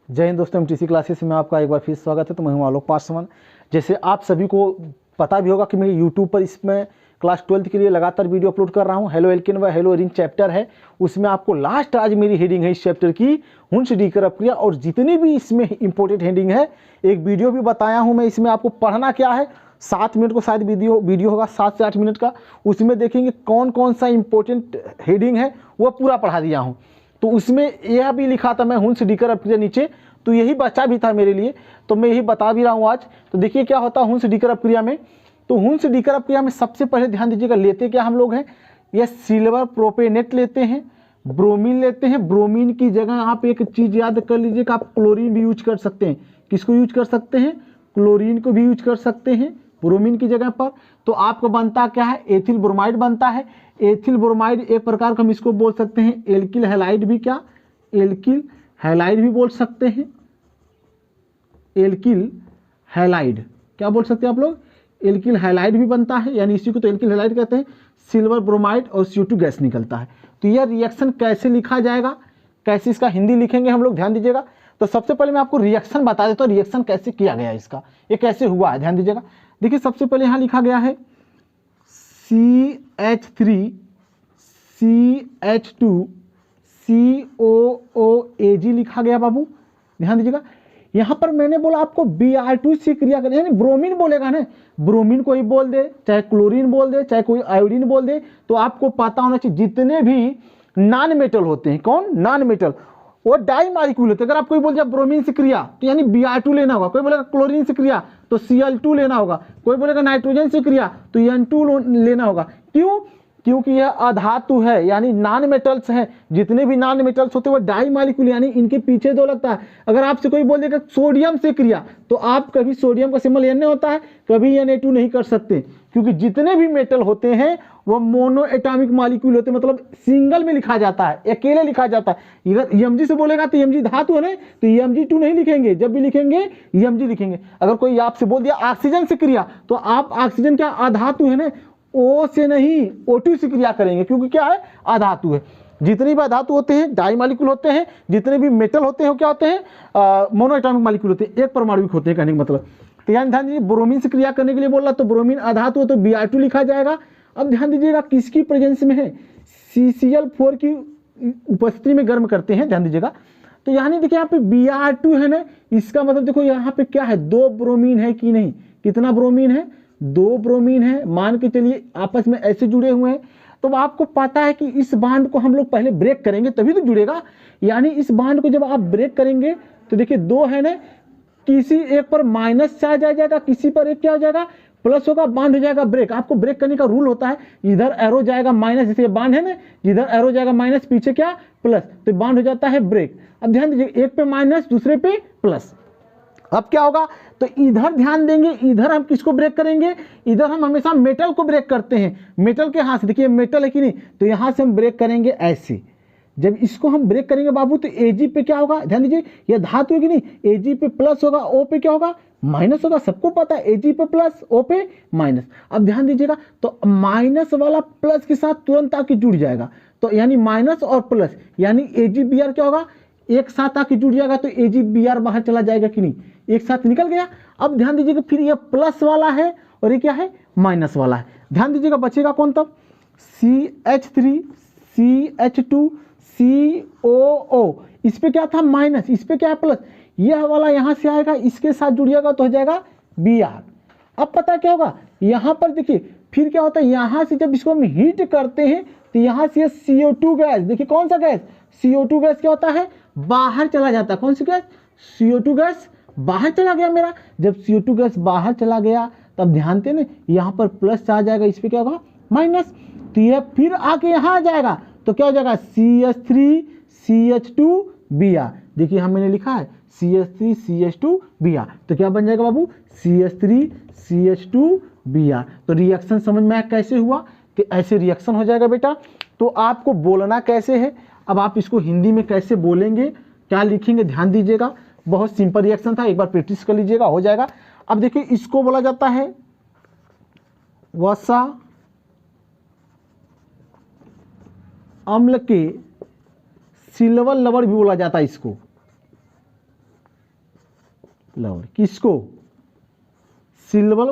जय हिंद दोस्तों, MTC classes में आपका एक बार फिर स्वागत है। तो मैं हूं आलोक पासवान। जैसे आप सभी को पता भी होगा कि मैं यूट्यूब पर इसमें क्लास 12th के लिए लगातार वीडियो अपलोड कर रहा हूं। हेलो एल्केन व हेलो एरिन चैप्टर है, उसमें आपको लास्ट आज मेरी हेडिंग है इस चैप्टर की, हुंस डीकर अपक्रिया। और जितनी भी इसमें इंपॉर्टेंट हेडिंग है, एक वीडियो भी बताया हूँ मैं। इसमें आपको पढ़ना क्या है, 7 मिनट को शायद वीडियो होगा, 7 से 8 मिनट का। उसमें देखेंगे कौन कौन सा इंपॉर्टेंट हेडिंग है, वह पूरा पढ़ा दिया हूँ। तो उसमें यह भी लिखा था मैं, हुंस डीकर अपक्रिया नीचे, तो यही बचा भी था मेरे लिए, तो मैं यही बता भी रहा हूँ आज। तो देखिए क्या होता है हुंस डीकर अपक्रिया में। तो हुंस डीकर अपक्रिया में सबसे पहले ध्यान दीजिएगा, लेते क्या हम लोग हैं, यह सिल्वर प्रोपेनेट लेते हैं, ब्रोमीन लेते हैं। ब्रोमीन की जगह आप एक चीज़ याद कर लीजिएगा, आप क्लोरीन भी यूज कर सकते हैं। किसको यूज कर सकते हैं? क्लोरीन को भी यूज कर सकते हैं ब्रोमीन की जगह पर। तो आपको बनता क्या है? एथिल ब्रोमाइड बनता है। एथिल ब्रोमाइड एक प्रकार का हम इसको बोल सकते हैं एल्किल हैलाइड भी, क्या एल्किल हैलाइड भी बोल सकते हैं। एल्किल हैलाइड क्या बोल सकते हैं आप लोग? एल्किल हैलाइड भी बनता है, यानी इसी को तो एल्किल हैलाइड कहते हैं। सिल्वर ब्रोमाइड और CO2 गैस निकलता है। तो यह रिएक्शन कैसे लिखा जाएगा, कैसे इसका हिंदी लिखेंगे हम लोग, ध्यान दीजिएगा। तो सबसे पहले मैं आपको रिएक्शन बता देता हूँ, रिएक्शन कैसे किया गया इसका, ये कैसे हुआ है, ध्यान दीजिएगा। देखिए सबसे पहले यहाँ लिखा गया है CH3 CH2 COOAG लिखा गया बाबू, ध्यान दीजिएगा। यहां पर मैंने बोला आपको Br2 से क्रिया करें, यानी ब्रोमीन बोलेगा ना, ब्रोमीन कोई बोल दे, चाहे क्लोरीन बोल दे, चाहे कोई आयोडीन बोल दे, तो आपको पता होना चाहिए जितने भी नॉन मेटल होते हैं, कौन नॉन मेटल, वो डाई मालिक्यूल होते हैं। अगर आप कोई बोल दिया ब्रोमीन से क्रिया तो यानी Br2 लेना होगा, कोई बोलेगा क्लोरीन से क्रिया तो Cl2 लेना होगा, कोई बोलेगा नाइट्रोजन से क्रिया तो N2 लेना होगा। क्यों? क्योंकि यह अधातु है, यानी नॉन मेटल्स हैं। जितने भी नॉन मेटल्स होते हैं वो डाई मालिक्यूल, यानी इनके पीछे दो लगता है। अगर आपसे कोई बोल देगा सोडियम से क्रिया, तो आप कभी सोडियम का सिंबल Na होता है, कभी Na2 नहीं कर सकते, क्योंकि जितने भी मेटल होते हैं वो मोनो एटॉमिक मॉलिक्यूल होते हैं, मतलब सिंगल में लिखा जाता है, अकेले लिखा जाता है। अगर Mg से बोलेगा तो Mg धातु है ना, तो Mg2 नहीं लिखेंगे, जब भी लिखेंगे Mg लिखेंगे। अगर कोई आपसे बोल दिया ऑक्सीजन से क्रिया, तो आप ऑक्सीजन क्या अधातु है ना, O से नहीं O2 से क्रिया करेंगे, क्योंकि क्या है, अधातु है। जितने भी अधातु होते हैं डाई मॉलिक्यूल होते हैं, जितने भी मेटल होते हैं वो क्या होते हैं, मोनो एटॉमिक मॉलिक्यूल होते हैं, एक परमाणुविक होते हैं, कहने का मतलब। तो यानी ध्यान दीजिए, ब्रोमीन से क्रिया करने के लिए बोल रहा, तो ब्रोमीन अधातु है तो Br2 लिखा जाएगा। अब ध्यान दीजिएगा किसकी प्रेजेंस में है, CCl4 की उपस्थिति में गर्म करते हैं, ध्यान दीजिएगा। तो यानी देखिए यहाँ पे Br2 है ना, इसका मतलब देखो यहाँ पे क्या है, 2 ब्रोमीन है कि नहीं, कितना ब्रोमीन है, 2 ब्रोमीन है, मान के चलिए आपस में ऐसे जुड़े हुए हैं। तो आपको पता है कि इस बांड को हम लोग पहले ब्रेक करेंगे तभी तो जुड़ेगा, यानी इस बांड को जब आप ब्रेक करेंगे तो देखिए 2 है ना, किसी एक पर माइनस चार्ज आ जाएगा, किसी पर एक क्या हो जाएगा, प्लस होगा, बांड हो जाएगा ब्रेक। आपको ब्रेक करने का रूल होता है, इधर एरो जाएगा माइनस, जैसे बांड है ना, जिधर एरो जाएगा माइनस, पीछे क्या प्लस, तो बांड हो जाता है ब्रेक। अब ध्यान दीजिए, एक पे माइनस दूसरे पे प्लस। अब क्या होगा, तो इधर ध्यान देंगे, इधर हम किसको ब्रेक करेंगे, इधर हम हमेशा मेटल को ब्रेक करते हैं, मेटल के हाथ से, देखिए मेटल है कि नहीं, तो यहां से हम ब्रेक करेंगे ऐसे। जब इसको हम ब्रेक करेंगे बाबू, तो Ag पे क्या होगा, ध्यान दीजिए, यह धातु है कि नहीं, Ag पे प्लस होगा, O पे क्या होगा, माइनस होगा। सबको पता है Ag पे प्लस, O पे माइनस। अब ध्यान दीजिएगा, तो माइनस वाला प्लस के साथ तुरंत आके जुड़ जाएगा, तो यानी माइनस और प्लस, यानी AgBr क्या होगा, एक साथ आके जुड़ जाएगा, तो AgBr बाहर चला जाएगा कि नहीं, एक साथ निकल गया। अब ध्यान दीजिएगा, फिर ये प्लस वाला है और ये क्या है, माइनस वाला है। ध्यान दीजिएगा बचेगा कौन तब, CH3 CH2 COO, इस पे क्या था माइनस, इस पे क्या है प्लस, यह वाला यहां से आएगा, इसके साथ जुड़िएगा तो हो जाएगा Br। अब पता क्या होगा, यहां पर देखिए फिर क्या होता है, यहां से जब इसको हम हीट करते हैं तो यहां से CO2 गैस, देखिए कौन सा गैस, CO2 गैस क्या होता है, बाहर चला जाता है। कौन सी गैस, CO2 गैस बाहर चला गया मेरा। जब CO2 गैस बाहर चला गया, तब ध्यान दें ना, यहाँ पर प्लस आ जाएगा, इस पे क्या होगा माइनस, तो यह फिर आके यहाँ आ जाएगा, तो क्या हो जाएगा CH3 CH2 Br। देखिए यहाँ मैंने लिखा है CH3 CH2 Br, तो क्या बन जाएगा बाबू, CH3 CH2 Br। तो रिएक्शन समझ में आया कैसे हुआ, कि ऐसे रिएक्शन हो जाएगा बेटा। तो आपको बोलना कैसे है, अब आप इसको हिंदी में कैसे बोलेंगे, क्या लिखेंगे, ध्यान दीजिएगा। बहुत सिंपल रिएक्शन था, एक बार प्रैक्टिस कर लीजिएगा, हो जाएगा। अब देखिए इसको बोला जाता है वसा अम्ल के सिल्वर लवण भी बोला जाता है इसको, लवण, किसको? सिल्वर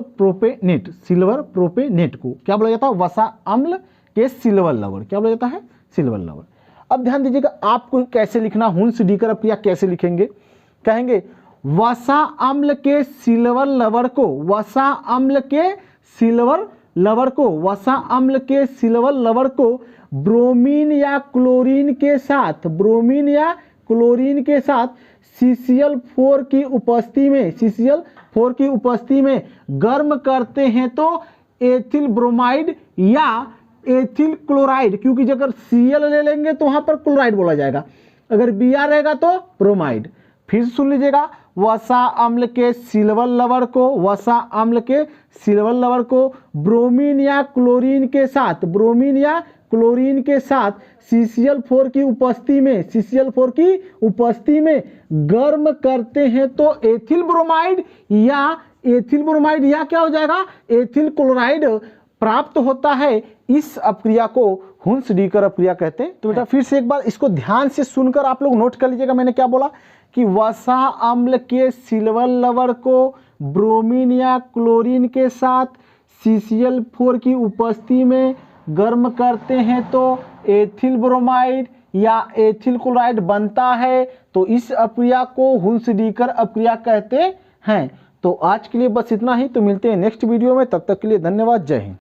प्रोपेनेट को क्या बोला जाता है? वसा अम्ल के सिल्वर लवण। क्या बोला जाता है? सिल्वर लवण। अब ध्यान दीजिएगा, आपको कैसे लिखना, हुंस डीकर अपक्रिया कैसे लिखेंगे? कहेंगे वसा अम्ल के सिल्वर लवण को, वसा अम्ल के सिल्वर लवण को, वसा अम्ल के सिल्वर लवण को ब्रोमीन या क्लोरीन के साथ, ब्रोमीन या क्लोरीन के साथ CCl4 की उपस्थिति में, CCl4 की उपस्थिति में गर्म करते हैं तो एथिल ब्रोमाइड या एथिल क्लोराइड, क्योंकि अगर Cl ले लेंगे तो वहां पर क्लोराइड बोला जाएगा, अगर Br रहेगा तो ब्रोमाइड। फिर सुन लीजिएगा, वसा अम्ल के सिल्वर लवण को, वसा अम्ल के सिल्वर लवण को ब्रोमीन या क्लोरीन के साथ, ब्रोमीन या क्लोरीन के साथ CCl4 की उपस्थिति में, CCl4 की उपस्थिति में गर्म करते हैं तो एथिल ब्रोमाइड या क्या हो जाएगा? एथिल क्लोराइड प्राप्त होता है। इस अपक्रिया को हुंस डीकर अपक्रिया कहते हैं। तो बेटा फिर से एक बार इसको ध्यान से सुनकर आप लोग नोट कर लीजिएगा, मैंने क्या बोला कि वसा अम्ल के सिल्वर लवण को ब्रोमीन या क्लोरीन के साथ CCl4 की उपस्थिति में गर्म करते हैं तो एथिल ब्रोमाइड या एथिल क्लोराइड बनता है। तो इस अपक्रिया को हुंस डीकर अपक्रिया कहते हैं। तो आज के लिए बस इतना ही, तो मिलते हैं नेक्स्ट वीडियो में, तब तक के लिए धन्यवाद, जय हिंद।